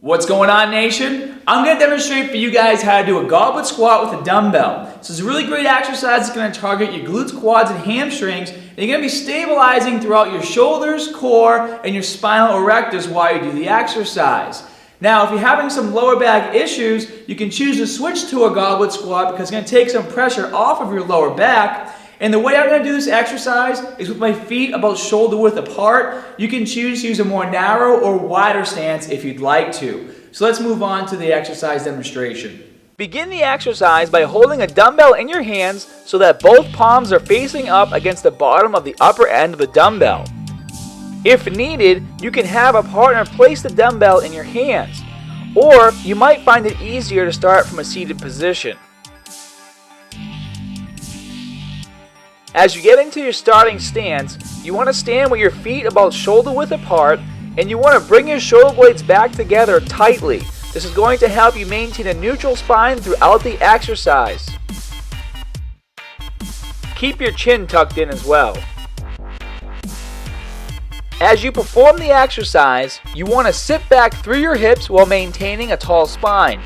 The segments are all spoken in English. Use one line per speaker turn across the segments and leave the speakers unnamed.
What's going on, nation? I'm going to demonstrate for you guys how to do a goblet squat with a dumbbell. So it's a really great exercise that's going to target your glutes, quads, and hamstrings. And you're going to be stabilizing throughout your shoulders, core, and your spinal erectors while you do the exercise. Now, if you're having some lower back issues, you can choose to switch to a goblet squat because it's going to take some pressure off of your lower back. And the way I'm going to do this exercise is with my feet about shoulder width apart. You can choose to use a more narrow or wider stance if you'd like to. So let's move on to the exercise demonstration. Begin the exercise by holding a dumbbell in your hands so that both palms are facing up against the bottom of the upper end of the dumbbell. If needed, you can have a partner place the dumbbell in your hands, or you might find it easier to start from a seated position. As you get into your starting stance, you want to stand with your feet about shoulder width apart, and you want to bring your shoulder blades back together tightly. This is going to help you maintain a neutral spine throughout the exercise. Keep your chin tucked in as well. As you perform the exercise, you want to sit back through your hips while maintaining a tall spine.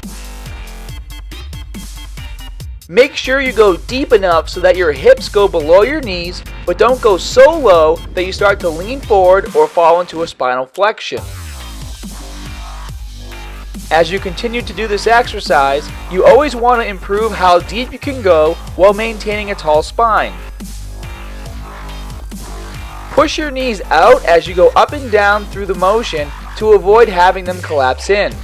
Make sure you go deep enough so that your hips go below your knees, but don't go so low that you start to lean forward or fall into a spinal flexion. As you continue to do this exercise, you always want to improve how deep you can go while maintaining a tall spine. Push your knees out as you go up and down through the motion to avoid having them collapse in.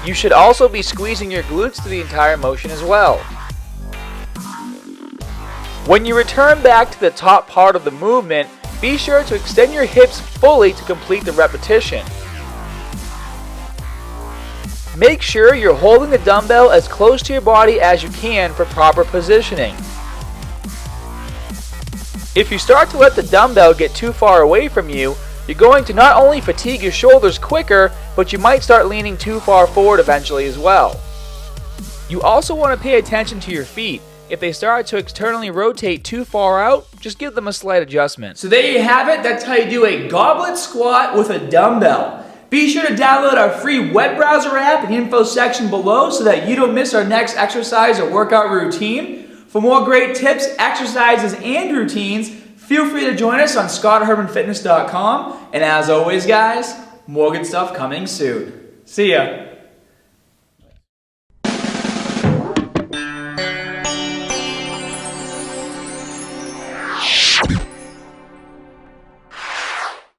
You should also be squeezing your glutes through the entire motion as well. When you return back to the top part of the movement, be sure to extend your hips fully to complete the repetition. Make sure you're holding the dumbbell as close to your body as you can for proper positioning. If you start to let the dumbbell get too far away from you, you're going to not only fatigue your shoulders quicker, but you might start leaning too far forward eventually as well. You also want to pay attention to your feet. If they start to externally rotate too far out, just give them a slight adjustment. So there you have it. That's how you do a goblet squat with a dumbbell. Be sure to download our free web browser app in the info section below so that you don't miss our next exercise or workout routine. For more great tips, exercises, and routines, feel free to join us on scotthermanfitness.com. And as always, guys, more good stuff coming soon. See ya.